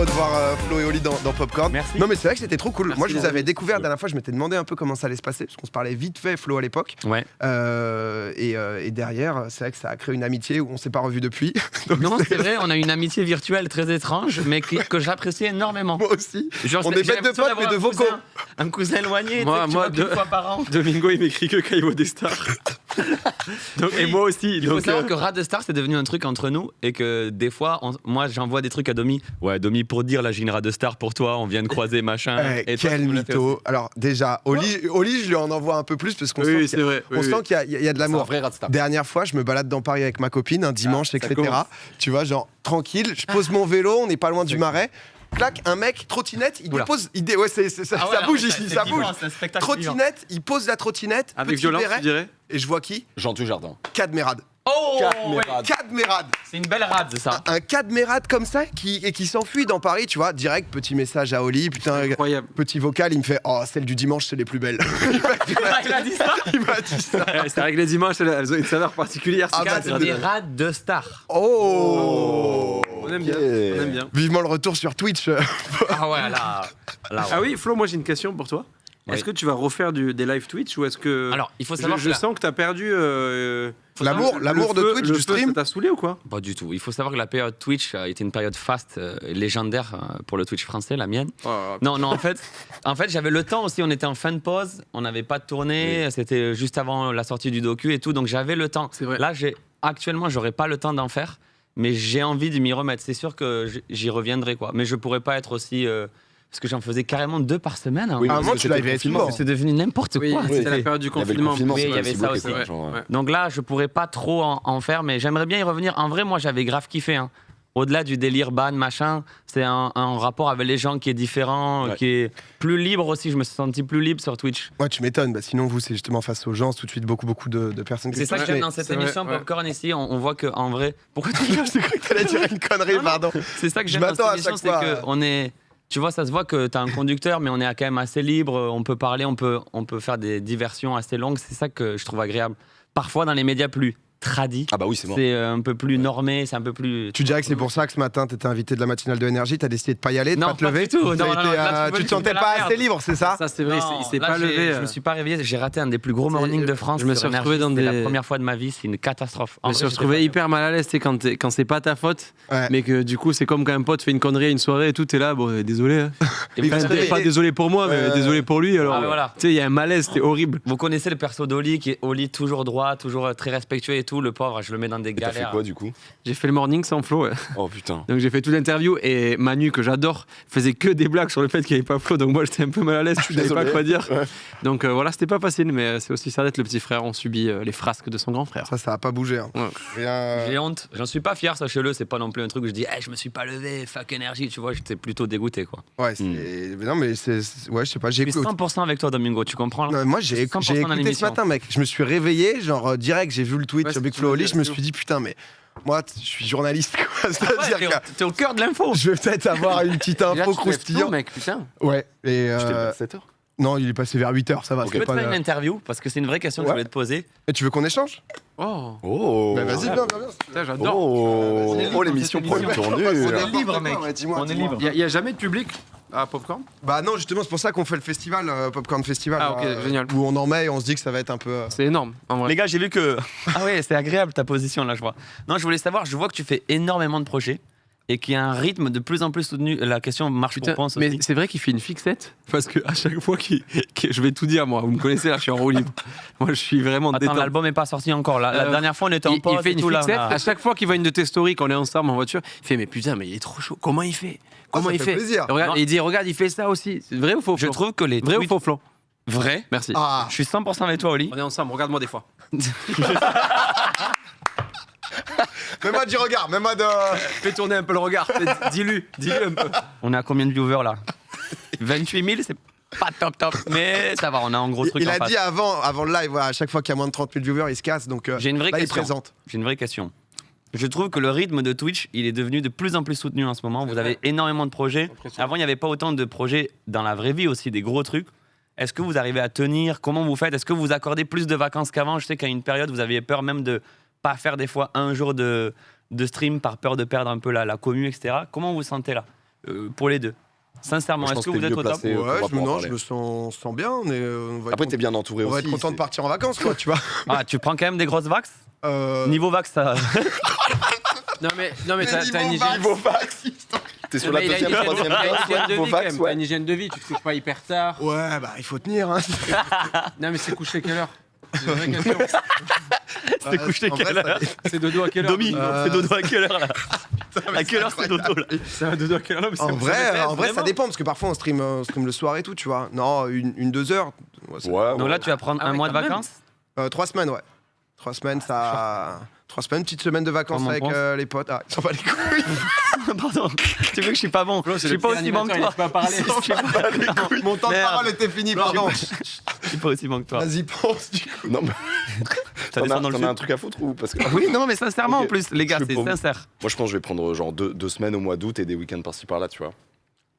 de voir Flo et Oli dans Popcorn. Merci. Non mais c'est vrai que c'était trop cool. Merci, Moi je les avais Oli. découverts la dernière fois, je m'étais demandé un peu comment ça allait se passer, parce qu'on se parlait vite fait Flo à l'époque. Ouais. Et derrière, c'est vrai que ça a créé une amitié où on s'est pas revus depuis. Donc Non, c'est vrai, on a une amitié virtuelle très étrange, mais que j'apprécie énormément. moi aussi. Genre, On est j'ai bêtes de l'impression potes, d'avoir mais de vocaux. Un cousin éloigné, Moi, tu sais, que tu vois deux- qu'une fois par an. Domingo, il m'écrit que quand il voit des stars. Donc, et moi aussi. Il faut Donc, savoir que Rat de Star, c'est devenu un truc entre nous et que des fois, moi j'envoie des trucs à Domi. Ouais, Domi, pour te dire, là j'ai une Rat de Star pour toi, on vient de croiser machin. Eh, Et toi, quel tu nous l'as fait aussi. mytho. Alors déjà, Oli, je lui en envoie un peu plus parce qu'on oui, sent c'est vrai. on sent qu'il y a de C'est un l'amour. vrai Radstar. Dernière fois, je me balade dans Paris avec ma copine un dimanche, ça etc. commence. Tu vois, genre tranquille, je pose mon vélo, on n'est pas loin du Marais. Clac, un mec, trottinette, il Oula. dépose. Ouais, ça, Ah ouais, ça bouge non, ici, c'est ça vivant, bouge. c'est un spectacle vivant. Trottinette, il pose la trottinette, Avec petit violence, béret, tu dirais. et je vois qui Jean Dujardin. Cadmerade. Oh ouais. Cadmerade. C'est une belle rade ça. Un Cadmerade comme ça qui s'enfuit dans Paris, tu vois, direct, petit message à Oli, putain, Incroyable. petit vocal, il me fait oh, celles du dimanche, c'est les plus belles. Il a dit ça. Il m'a dit ça. C'est vrai que les dimanches, elles ont une saveur particulière. Ah, c'est bah, C'est des rades de Star. Oh, On aime bien. On aime bien. Vivement le retour sur Twitch. Ah ouais, là. Ah oui, Flo, moi j'ai une question pour toi. Oui. Est-ce que tu vas refaire des live Twitch ou est-ce que. Alors, il faut savoir je que sens que tu as perdu. L'amour de Twitch, le du feu, stream. Ça t'a saoulé ou quoi? Pas du tout. Il faut savoir que la période Twitch a été une période faste, légendaire pour le Twitch français, la mienne. Non, en fait, j'avais le temps aussi. On était en fin de pause, on n'avait pas de tournée. C'était juste avant la sortie du docu et tout, donc j'avais le temps. C'est vrai. Là, actuellement, j'aurais pas le temps d'en faire, mais j'ai envie de m'y remettre. C'est sûr que j'y reviendrai, quoi. Mais je pourrais pas être aussi parce que j'en faisais carrément 2 par semaine. hein. Oui, À un parce moment, que tu c'était l'avais le fait confinement. C'est devenu n'importe Oui, quoi. c'était la C'était- période du Il y avait le confinement. confinement, Oui, c'est il y avait c'est ça bloqué, aussi, quoi, ouais. genre, Ouais. Donc là, je pourrais pas trop en faire, mais j'aimerais bien y revenir. En vrai, moi, j'avais grave kiffé. Hein. Au-delà du délire ban, machin, c'est un rapport avec les gens qui est différent, Ouais. qui est plus libre aussi. Je me suis senti plus libre sur Twitch. Ouais, tu m'étonnes. Bah, sinon, vous, c'est justement face aux gens, c'est tout de suite beaucoup de personnes qui C'est ça que se j'aime dans cette c'est vrai, émission ouais. Popcorn ici. On voit qu'en vrai. Pourquoi tu J'ai cru que t'allais dire une connerie, Non, non. pardon. C'est ça que Je j'aime dans m'attends à cette émission, chaque c'est fois, qu'on est. Tu vois, ça se voit que tu as un conducteur, mais on est quand même assez libre. On peut parler, on peut faire des diversions assez longues. C'est ça que je trouve agréable. Parfois, dans les médias plus tradis, Ah bah oui, c'est bon. c'est un peu plus normé, c'est un peu plus. Tu dirais que c'est pour ça que ce matin, t'étais invité de la matinale de Énergie, t'as décidé de pas y aller, de Non, pas te pas lever. du tout. T'as Non, été, non, là, tu te tu sentais fais la pas merde. assez libre, c'est ça? Ça, c'est vrai, Non, il s'est là, pas levé. Je me suis pas réveillé, j'ai raté un des plus gros mornings de France. je me sur suis Énergie. retrouvé dans C'était des- la première fois de ma vie, c'est une catastrophe. En Je me suis vrai, retrouvé j'étais hyper mal à l'aise, c'est quand c'est pas ta faute, Ouais. mais que du coup c'est comme quand un pote fait une connerie à une soirée et tout, t'es là, bon désolé. Hein. Et Mais vous, parce que- Pas désolé pour moi, mais désolé pour lui. Alors, Ah, mais voilà. tu sais, il y a un malaise, c'était horrible. vous connaissez le perso d'Oli qui est Oli toujours droit, toujours très respectueux et tout. Le pauvre, je le mets dans des Et t'as fait galères. quoi du coup? J'ai fait le morning sans Flo, ouais. Oh putain. Donc j'ai fait toute l'interview et Manu, que j'adore, faisait que des blagues sur le fait qu'il n'y avait pas Flo, donc moi j'étais un peu mal à l'aise, je savais pas désolé. quoi dire. Donc voilà, c'était pas facile, mais c'est aussi ça d'être le petit frère, on subit les frasques de son grand frère. Ça a pas bougé. Hein. Ouais. Rien. J'ai honte, j'en suis pas fier, sachez-le, c'est pas non plus un truc où je dis je me suis pas levé, fuck énergie, tu vois, j'étais plutôt dégoûté quoi. Ouais, mais non, mais ouais, je sais pas, j'ai Je suis écouté. 100% avec toi Domingo, tu comprends là? Non, moi, j'ai 100% écouté dans ce l'émission. matin, mec. Je me suis réveillé, genre direct, j'ai vu le tweet Ouais, sur c'est Big ce Flo que Oli, je je me disais, suis dit, putain, mais moi, je suis journaliste, quoi. Ouais, C'est-à-dire que t'es au cœur de l'info. je vais peut-être avoir une petite info croustillante. mec, putain. Ouais, et. Je t'ai pas 7h. Non, il est passé vers 8h, ça va. Ok. c'est Je peux te pas faire le- une interview parce que c'est une vraie question que Ouais. je voulais te poser. Et tu veux qu'on échange? Oh, Oh. Bah, vas-y, viens. putain, j'adore. Oh, On est libre oh dans l'émission cette prend une émission. tournure. On est libre, mec. Ouais, dis-moi, On est dis-moi. libre. Il n'y a jamais de public à Popcorn? Bah non, justement, c'est pour ça qu'on fait le festival, Popcorn Festival. Ah, ok, génial. Où on en met et on se dit que ça va être un peu. C'est énorme, en vrai. Les gars, j'ai vu que. Ah ouais, c'est agréable ta position là, je vois. Non, je voulais savoir, je vois que tu fais énormément de projets et qu'il y a un rythme de plus en plus soutenu. La question marche Putain, pour pense mais aussi. c'est vrai qu'il fait une fixette parce que à chaque fois je vais tout dire moi, vous me connaissez là, je suis en roue libre. Moi je suis vraiment Attends, détendu. l'album est pas sorti encore. La Euh, dernière fois, on était en Il pause fait et une tout là. fixette, on a- à chaque fois qu'il voit une de tes stories, qu'on est ensemble en voiture, il fait mais putain mais il est trop chaud, comment il fait? Comment ça il fait fait? plaisir. Regarde, Non. et il dit regarde il fait ça aussi, c'est vrai ou faux? Je Flo trouve que les Vrai ou tweets- faux Flo? Vrai. Merci. Ah, Je suis 100% avec toi, Oli. On est ensemble, regarde-moi des fois. même moi du regard, même moi de. Fais tourner un peu le regard, dis-lui un peu. On est à combien de viewers là 28 000, c'est pas top, mais ça va, on a un gros truc Il en a face. dit avant le live, voilà, à chaque fois qu'il y a moins de 30 000 viewers, il se casse. Donc J'ai une vraie là, il question. présente. J'ai une vraie question. Je trouve que le rythme de Twitch, il est devenu de plus en plus soutenu en ce moment. Vous avez énormément de projets. Impressionnant. Avant, il n'y avait pas autant de projets dans la vraie vie aussi, des gros trucs. Est-ce que vous arrivez à tenir? Comment vous faites? Est-ce que vous accordez plus de vacances qu'avant? Je sais qu'à une période, vous aviez peur même de pas faire des fois un jour de stream par peur de perdre un peu la commu, etc. Comment vous vous sentez là? pour les deux. Sincèrement, Je est-ce pense que que vous t'es êtes mieux au top? placé. Ouais, on va pouvoir je parler. me sens bien. On va Après, être t'es bien entouré on va aussi. être content de c'est- partir en vacances, quoi, tu vois. Ah, tu prends quand même des grosses vax? Euh, Niveau vax, ça. Non mais Mais t'as une niveau hygiène. vax. T'es sur Mais la il a une deuxième, hygiène- troisième il a une place, hygiène de niveau vie quand Vax, même. T'as ouais. une hygiène de vie, tu te couches pas hyper tard. Ouais, bah il faut tenir. Hein. Non mais c'est couché quelle heure? C'est une vraie question. C'était couché En vrai, quelle heure? C'est dodo à quelle heure? Domi, c'est dodo à quelle heure là? À quelle heure c'est dodo là? C'est un dodo à quelle heure? En vrai, ça dépend parce que parfois on stream le soir et tout, tu vois. Non, 2 heures. Ouais, ça- Ouais, Donc là, tu vas prendre Ah un ouais, mois de quand même. vacances? 3 semaines, ouais. 3 semaines, ça. 3 semaines, petite semaine de vacances Comment on avec pense les potes. Ah, ils s'en bat les couilles. Pardon, tu veux que je suis pas bon? Je suis pas aussi bon que toi. pas parler. Je suis pas- Mon temps de Merde. parole était fini, pardon. je suis pas aussi bon que toi. Vas-y, pense du coup. Non, mais Ça t'en descend dans as le un sud. truc à foutre ou parce que Oui, non, mais sincèrement Ok. en plus, les gars, Je c'est suis pas- sincère. moi je pense que je vais prendre genre 2 semaines au mois d'août et des week-ends par-ci par-là, tu vois.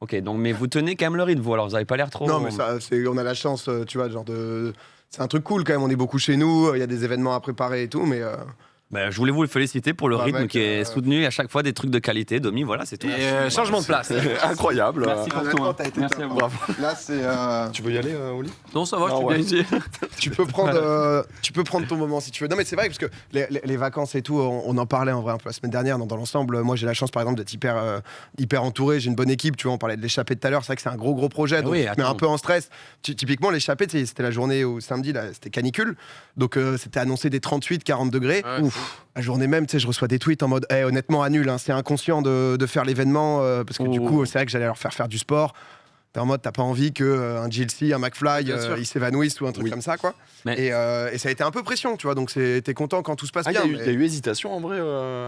Ok, donc mais vous tenez quand même le rythme, vous, alors vous avez pas l'air trop. Non, mais ça, on a la chance, tu vois, genre de. C'est un truc cool quand même, on est beaucoup chez nous, il y a des événements à préparer et tout, mais. Bah, je voulais vous le féliciter pour le Bah, rythme mec, qui est soutenu et à chaque fois des trucs de qualité. Domi, voilà, c'est tout. Et changement de place. Incroyable. Merci pour Honnêtement, tout. t'as été Merci top. à vous. Bravo. Là, c'est. Tu veux y aller, Oli? Non, ça va, je Non, suis ouais. bien ici. Tu peux prendre ton moment si tu veux. Non, mais c'est vrai parce que les vacances et tout, on en parlait en vrai un peu la semaine dernière. Dans l'ensemble, moi j'ai la chance par exemple d'être hyper entouré. J'ai une bonne équipe. Tu vois, on parlait de l'échappée tout à l'heure. C'est vrai que c'est un gros projet. Donc oui, tu te mets attends. un peu en stress. Typiquement, l'échappée, tu sais, c'était la journée au samedi, là, c'était canicule. Donc c'était annoncé des 38-40 degrés. Ouais, Ouf. La journée même, tu sais, je reçois des tweets en mode honnêtement, annule. Hein, c'est inconscient de faire l'événement parce que du coup, c'est vrai que j'allais leur faire du sport. T'es en mode, t'as pas envie qu'un GLC, un McFly, Bien sûr. ils s'évanouissent ou un truc Oui. comme ça, quoi. Mais- Et ça a été un peu pression, tu vois. Donc t'es content quand tout se passe Ah, il bien. y a mais- eu hésitation en vrai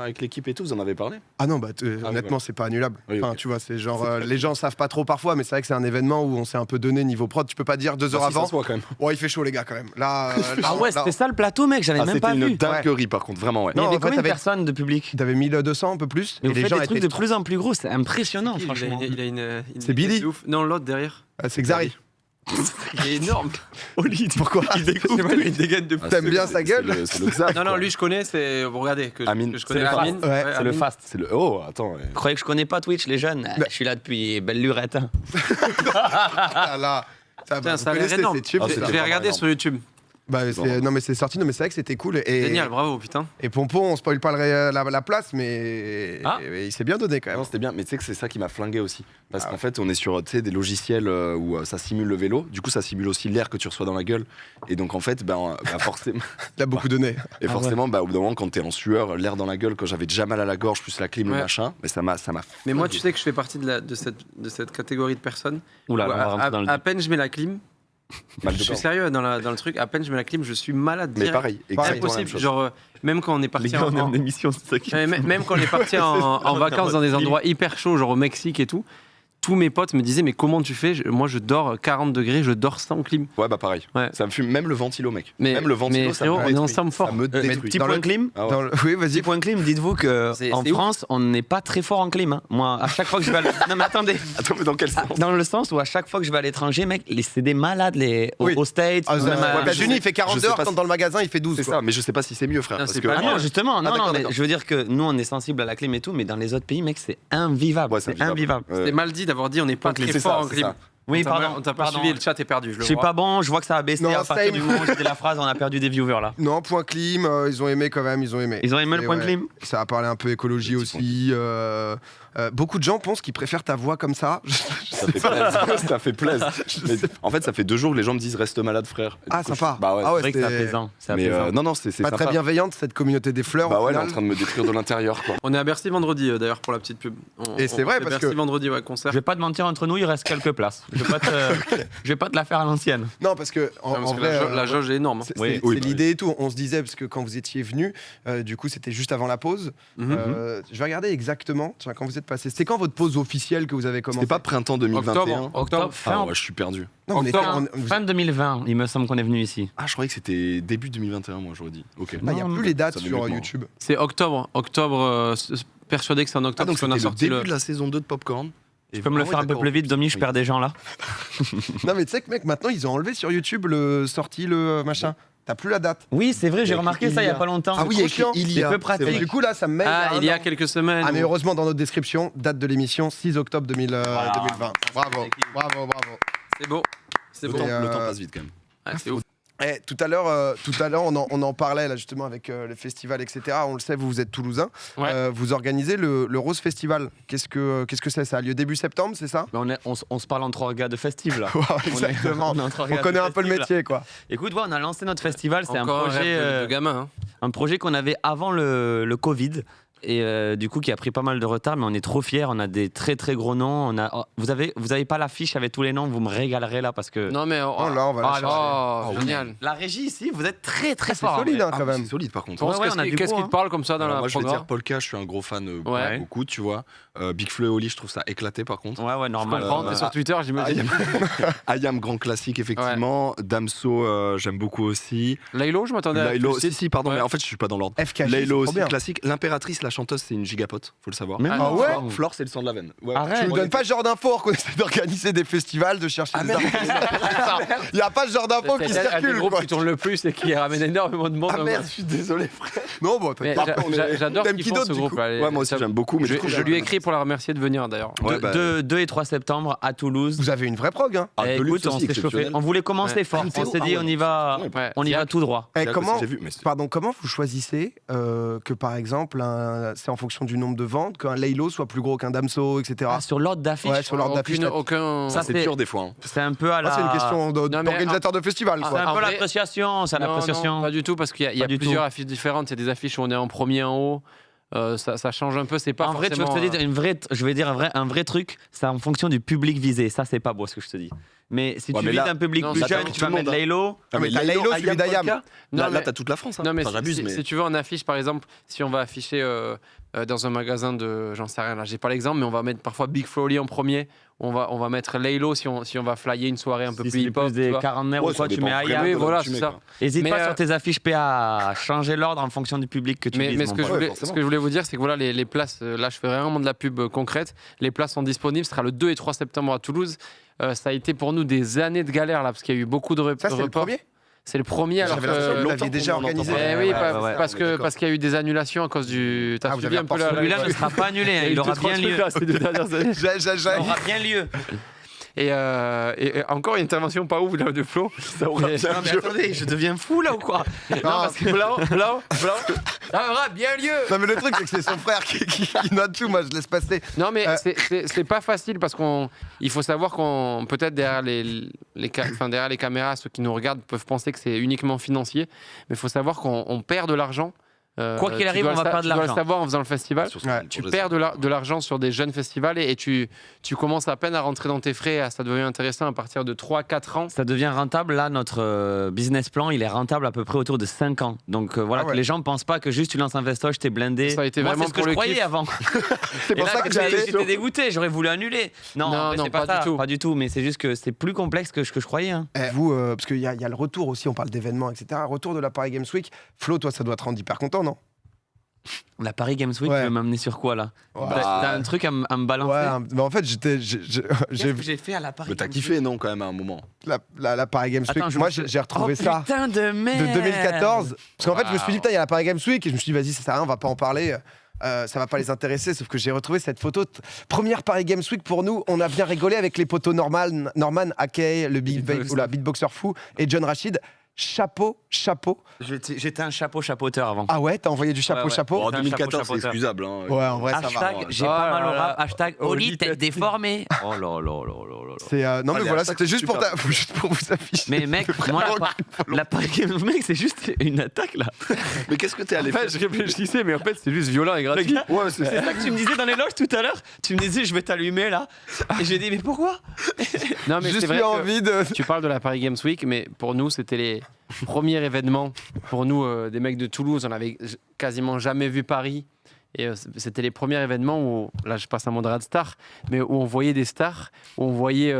avec l'équipe et tout, vous en avez parlé? Ah non, bah voilà. honnêtement, c'est pas annulable. Oui, Enfin, ok. tu vois, c'est genre les gens savent pas trop parfois, mais c'est vrai que c'est un événement où on s'est un peu donné niveau prod. Tu peux pas dire 2 heures Ah, si, ça avant. se voit quand même. Ouais, il fait chaud les gars quand même. Là, Ah ouais, là, c'était ça le plateau, mec, j'avais Ah, même c'était pas une vu. dinguerie par contre, vraiment, ouais. Mais il y Non, avait en fait, combien de t'avais- personnes de public? T'avais 1200 un peu plus. Mais et vous les faites gens des trucs étaient de plus en plus gros, c'est impressionnant, franchement. Il a une C'est Billy. de ouf. Non, l'autre derrière. C'est Xari. Il est énorme. Pourquoi Il découpe. Il a une dégaine de fou. Ah, T'aimes c'est- bien sa gueule C'est le Xav, Non, non, quoi. lui je connais, c'est. Vous regardez, que Amine. je connais C'est le Amine. fast. Ouais, C'est le Amine. fast. C'est le. Oh, attends. ouais. Vous croyez que je connais pas Twitch, les jeunes? Je suis là depuis belle lurette. Hein. Ah là. Putain, vous ça a l'air connaissez, énorme. c'est cheap, Ah, ça. c'était Je vais vraiment regarder énorme. sur YouTube. Bah, non mais c'est sorti, non mais c'est vrai que c'était cool et Génial, bravo, putain. et Pompon, on spoil pas la place, mais Ah. et il s'est bien donné quand même. Non, c'était bien, mais tu sais que c'est ça qui m'a flingué aussi. Parce Ah qu'en fait, on est sur tu sais, des logiciels où ça simule le vélo. Du coup, ça simule aussi l'air que tu reçois dans la gueule. Et donc, en fait, forcément, Il a beaucoup donné. et Ah forcément au bout d'un moment, quand t'es en sueur, l'air dans la gueule, quand j'avais déjà mal à la gorge, plus la clim, le Ouais. machin, mais ça m'a. Mais moi, tu sais que je fais partie de cette catégorie de personnes. Oula, où on va rentrer dans le. à peine je mets la clim, mal je de suis corps. sérieux dans le truc, à peine je mets la clim, je suis malade. Mais direct. pareil, C'est exactement la même impossible. chose. Genre, même quand on est Les parti gars, on est en en. émission, c'est ça qui. Même quand on est parti en vacances dans des endroits hyper chauds, genre au Mexique et tout, tous mes potes me disaient mais comment tu fais? Moi je dors 40 degrés, je dors sans clim. Ouais, bah pareil. Ouais. Ça me fume, même le ventilo, mec. Mais, Même le ventilo, mais ça frérot, me on est détruit. ensemble fort. Ça me Mais détruit. petit Dans point le- clim. Ah ouais. Oui, Petit vas-y. point clim, dites-vous que C'est en ouf. France, on n'est pas très fort en clim. Hein. Moi, à chaque fois que je vais à non mais attendez, Attends, mais dans quel sens? dans le sens où à chaque fois que je vais à l'étranger, mec, c'est des malades Oui. aux States. Ah, même aux à- États-Unis, il fait je 40 sais heures pas quand si- dans le magasin il fait 12. C'est quoi. ça, mais je sais pas si c'est mieux, frère. Non, parce c'est que pas Ah mieux. non, justement, non, d'accord, non, mais d'accord. je veux dire que nous, on est sensible à la clim et tout, mais dans les autres pays, mec, c'est invivable. Ouais, c'est invivable. C'était mal dit d'avoir dit on n'est pas C'est très ça, fort en c'est clim. ça. Oui, On t'a pardon. pas- On t'a pas pardon. suivi, le chat est perdu. Je Je le suis vois. pas bon, je vois que ça a baissé Non, à partir same. du moment où j'ai dit la phrase, on a perdu des viewers là. Non, point clim, ils ont aimé quand même, ils ont aimé. Ils ont aimé le Et point ouais, clim. Ça a parlé un peu écologie Le petit aussi. Beaucoup de gens pensent qu'ils préfèrent ta voix comme ça. Ça fait plaisir. Ça fait plaisir. Mais en fait, ça fait 2 jours que les gens me disent reste malade, frère. Et du Ah, coup, sympa. Bah ouais. Ah ouais, C'est vrai que c'est c'était apaisant. C'est Mais apaisant. non, non, c'est pas sympa. très bienveillante cette communauté des fleurs. Bah au ouais, elle est en final. train de me détruire de l'intérieur, quoi. On est à Bercy vendredi d'ailleurs pour la petite pub. Et c'est vrai, fait parce Bercy que- vendredi, ouais, concert. Je vais pas te mentir, entre nous, il reste quelques places. Je vais pas je vais pas te la faire à l'ancienne. Non, parce que en, Non, parce en que vrai, la jauge est énorme. c'est Oui. c'est- Oui, c'est bah l'idée et tout. On se disait parce que quand vous étiez venu, du coup, c'était juste avant la pause. Mhm. Je vais regarder exactement. Tiens, quand vous êtes passé, c'était quand votre pause officielle que vous avez commencé? C'était pas printemps 2021. Octobre. Ah ouais, je suis perdu. Non, on était- Octobre. on- 2020, il me semble qu'on est venu ici. Ah, je croyais que c'était début 2021, moi, j'aurais dit. Ok. Ah, il n'y a Non, plus les dates ça sur veut dire YouTube. C'est octobre. Persuadé que c'est en Ah, octobre donc parce qu'on a c'était le sorti début de la saison 2 de Popcorn. Tu peux me le faire un peu plus vite, Domi, je perds des gens là. Non, mais tu sais que, mec, maintenant, ils ont enlevé sur YouTube le sorti, le machin. t'as plus la date. Oui, c'est vrai, j'ai remarqué ça il y a pas longtemps. Ah oui, C'est il y a trop chiant. écrit il y C'est a. peu Et pratique. du coup, là, ça me met. Ah, il y a un an. quelques semaines. Ah, mais heureusement, dans notre description, date de l'émission, 6 octobre 2020. Bravo, bravo. C'est beau. C'est beau. Et, Le temps passe vite quand même. Ah, c'est ouf. Tout à l'heure, on en parlait là justement avec le festival, etc. On le sait, vous êtes toulousain. Ouais. Vous organisez le Rose Festival. Qu'est-ce que c'est? Ça a lieu début septembre, c'est ça? Mais on se parle en trois gars de festif là. Exactement. entre On gars connaît de un peu le festif, là. métier, quoi. Écoute, on a lancé notre festival. C'est un Encore projet, rêve de gamin. Hein. un projet qu'on avait avant le Covid. Et du coup, qui a pris pas mal de retard, mais on est trop fiers. On a des très très gros noms. Vous avez pas l'affiche avec tous les noms. Vous me régalerez là parce que Non, mais. Oh là, on va la chercher. Oh, génial. la régie ici, vous êtes très très C'est fort. solide, hein, Ah, quand mais même. c'est solide par contre. Pense, ouais, on a du qu'est-ce goût, qui te parle comme ça dans Alors, la moi, je vais programme dire Polka, je suis un gros fan Ouais. beaucoup, tu vois. Big Flo et Oli, je trouve ça éclaté par contre. Ouais, normal. Comprends, t'es sur Twitter, j'imagine. Ayam, grand classique, effectivement. Damso, j'aime beaucoup aussi. Laylo, je m'attendais à. Laylo, plus de si, pardon, Ouais. mais en fait, je suis pas dans l'ordre. FKJ, Laylo c'est trop aussi, bien. classique. L'impératrice, la chanteuse, c'est une gigapote, faut le savoir. Mais Ah ouais Flore, c'est le sang de la veine. Ouais. Arrête. Tu nous donnes pas ce genre d'infos qu'on essaie d'organiser des festivals, de chercher des infos. Il n'y a pas ce genre d'infos qui C'est un des circulent, groupes quoi. qui tourne le plus et qui ramène énormément de monde. Ah merde, je suis désolé, frère. Non, bon, Mais t'as pas. j'adore T'aimes ce qui qu'ils font, d'autre, ce du groupe. coup là. Ouais, moi aussi, j'aime beaucoup. Mais Je, du coup, je lui ai écrit pour la remercier de venir d'ailleurs. Ouais, bah, 2 et 3 septembre à Toulouse. Vous avez une vraie prog, hein. Ah, Eh, Deluxe écoute, on aussi, s'est chauffé. exceptionnel. On voulait commencer Ouais. fort. Ah, On s'est ouais. dit, on y va, Ouais. on y va tout droit. Eh, c'est comment, j'ai vu, mais c'est- comment vous choisissez que par exemple, c'est en fonction du nombre de ventes, qu'un Laylo soit plus gros qu'un Damso, etc. Ah, sur l'ordre d'affiche. Ouais, sur l'ordre d'affiche. Aucun. Ça, c'est c'est- dur des fois. Hein. C'est un peu à la. Ah, c'est une question mais d'organisateur de festival, Ah, C'est quoi. un En peu vrai- l'appréciation. C'est Non, l'appréciation. pas du tout, parce qu'il y a Pas du plusieurs tout. affiches différentes. Il y a des affiches où on est en premier en haut. Ça change un peu. C'est pas En vrai, tu veux que forcément, je te dise une vraie, je vais dire un vrai truc, c'est en fonction du public visé. Ça, c'est pas beau ce que je te dis. Mais si Ouais, tu mais vises là- un public non, plus là, jeune, t'as tu tout vas le monde, mettre hein. Laylo. mais t'as Laylo, celui d'Ayam. Polka, Non, là, mais- t'as toute la France. Hein. Non, mais Enfin, j'abuse, mais. si tu veux en affiche, par exemple, si on va afficher dans un magasin de. J'en sais rien, là, j'ai pas l'exemple, mais on va mettre parfois Big Flo et Oli en premier. On va mettre Laylo si on va flyer une soirée un peu Si plus c'est hip-hop. plus des tu vois. quarantenaires Ouais, ou quoi, ça tu dépend mets vraiment Aya. Oui, de voilà, où tu c'est mets, ça. quoi. Hésite Mais, pas sur tes affiches PA à changer l'ordre en fonction du public que tu vises. Mais ce mon que, je pote. voulais, forcément. ce que je voulais vous dire, c'est que voilà, les places, là je fais vraiment de la pub concrète, les places sont disponibles, ce sera le 2 et 3 septembre à Toulouse. Ça a été pour nous des années de galère là, parce qu'il y a eu beaucoup de Ça, c'est le reports. premier. C'est le premier, alors J'avais l'impression que vous que... l'aviez déjà organisé. Eh Ouais, oui, ouais, pas- ouais, parce ouais, que d'accord. parce qu'il y a eu des annulations à cause du... T'as Ah, vous suivi avez un peu la... reporté. Celui-là ne sera pas annulé, hein, il aura bien lieu. Ces 2 dernières années. Il aura bien lieu. Et encore une intervention pas ouf là, de Flo. Non, mais attendez, je deviens fou là ou quoi? Non, parce que blanc, ça aura bien lieu. Non, mais le truc, c'est que c'est son frère qui note tout. Moi, je laisse passer. Non, mais Euh, c'est pas facile parce qu'il faut savoir qu'on peut-être derrière derrière les caméras, ceux qui nous regardent peuvent penser que c'est uniquement financier, mais il faut savoir qu'on perd de l'argent. Quoi qu'il Tu arrive, dois on va le perdre de Tu dois le l'argent. savoir en faisant le festival. Ouais, Tu perds de l'argent sur des jeunes festivals et tu commences à peine à rentrer dans tes frais. Ça devient intéressant à partir de 3-4 ans. Ça devient rentable. Là, notre business plan, il est rentable à peu près autour de 5 ans. Donc voilà, Ah ouais. que les gens ne pensent pas que juste tu lances un festoche, t'es blindé. Ça a été Moi, vraiment c'est ce que pour je le croyais kiff. avant. C'est pour Et là, ça que j'allais. j'étais dégoûté, j'aurais voulu annuler. Non, en vrai, non, c'est pas pas, du ça, tout. pas du tout. Mais c'est juste que c'est plus complexe que ce que je croyais. Hein. Vous, parce qu'il y a le retour aussi, on parle d'événements, etc. Retour de la Paris Games Week. Flo, toi, ça doit te rendre hyper content, non? La Paris Games Week, Ouais. tu veux m'amener sur quoi là? Ouais. T'as un truc à me balancer? Ouais, mais en fait, Qu'est-ce j'ai que j'ai fait à la Paris Mais t'as Games kiffé, non, quand même, à un moment. la Paris Games Week. Attends, je Moi, me suis- j'ai retrouvé Oh, ça putain de merde! de 2014. Parce qu'en fait, je me suis dit, Wow. putain, il y a la Paris Games Week. Et je me suis dit, vas-y, ça sert à rien, on va pas en parler. Ça va pas les intéresser. Sauf que j'ai retrouvé cette photo. Première Paris Games Week pour nous. On a bien rigolé avec les potos Norman Akey, le beatboxer fou, et John Rachid. Chapeau. J'étais un chapeauteur avant. Ah ouais, t'as envoyé du chapeau. Bon, en Putain, 2014, c'est chapeauteur. excusable. Hein. Ouais, en vrai, ça va. Hashtag, j'ai Oh pas là mal au là. rap. Hashtag Oli, tête déformée. Oh là là là là là là. C'est non mais Allez, voilà, hashtag c'était juste super. juste pour vous afficher. Mais mec, moi, la Paris Games Week, c'est juste une attaque là. Mais qu'est-ce que t'es allé En faire fait, je réfléchissais, mais en fait, c'est juste violent et gratuit. Ouais, c'est C'est ça que tu me disais dans les loges tout à l'heure. Tu me disais, je vais t'allumer là. Et j'ai dit, mais pourquoi? Non, mais Juste c'est vrai eu que envie de. tu parles de la Paris Games Week, mais pour nous, c'était les premiers événements. Pour nous, des mecs de Toulouse, on avait quasiment jamais vu Paris. Et c'était les premiers événements où, là je passe un mot de Rad Star, mais où on voyait des stars, où on voyait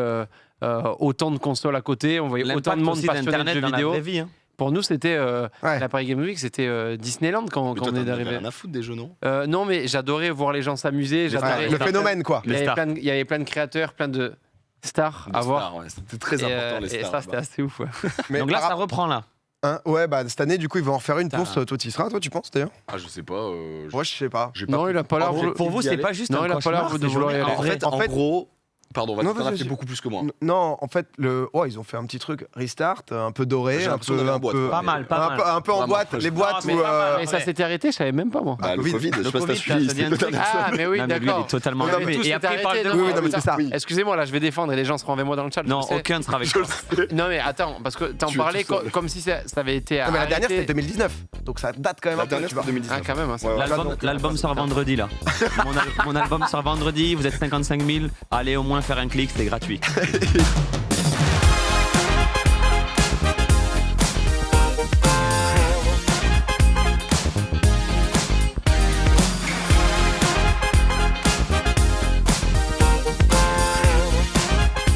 autant de consoles à côté, on voyait autant de L'impact monde aussi passionné de d'Internet jeux dans la vidéo. vraie vie. Hein. Pour nous, c'était Ouais. la Paris Games Week, c'était Disneyland quand Mais toi, on est t'en avais arrivé. rien à foutre des jeux, non? Non, mais j'adorais voir les gens s'amuser. j'adorais- Le phénomène quoi. Il y Les avait stars. il y avait plein de créateurs, plein de stars Des à voir. stars, ouais, c'était très Et, important, les et stars. ça, c'était assez ouf. Ouais. Mais Donc là, par ça reprend là. Hein, ouais, bah cette année, du coup, ils vont en faire une. Putain. Ponce, toi, tu y seras, toi, tu penses d'ailleurs? Ah, je sais pas. Moi, je sais pas. j'ai Non, il a pas l'air. Pour vous, c'est pas juste Non, un il a pas l'air cauchemar, de ces vouloir y journées. aller. En fait, gros. Pardon, Non, t'en as vas-y, fait vas-y. beaucoup plus que moi. Non, en fait, ils ont fait un petit truc restart, un peu doré, J'ai un l'impression peu, d'aller en un boîte, peu, quoi. Pas mal, pas mal. un peu en Vraiment, boîte. franchement. Les boîtes mais où. pas mal, Mais ça s'était arrêté, je savais même pas moi. Bah, le Covid, je sais pas si t'as Covid, suivi. ça devient c'était un truc. Ah, mais oui, Non, mais lui, il d'accord. est totalement Non, mais arrêté. tout Et s'est après, il parle arrêté, de non, Oui, oui, non, mais c'est ça. Excusez-moi, là, je vais défendre et les gens seront avec moi dans le chat. je Non, sais. aucun ne sera avec toi. Non, mais attends, parce que t'en Tu es parlais tout seul. comme si ça avait été. Non, mais la dernière, arrêté. c'était 2019. Donc ça date quand même La un peu. dernière, Tu vois. c'était 2019. Ah, quand même. Hein, ça- Ouais, ouais. L'album sort vendredi là. Mon album sort vendredi, vous êtes 55 000. Allez au moins faire un clic, c'est gratuit.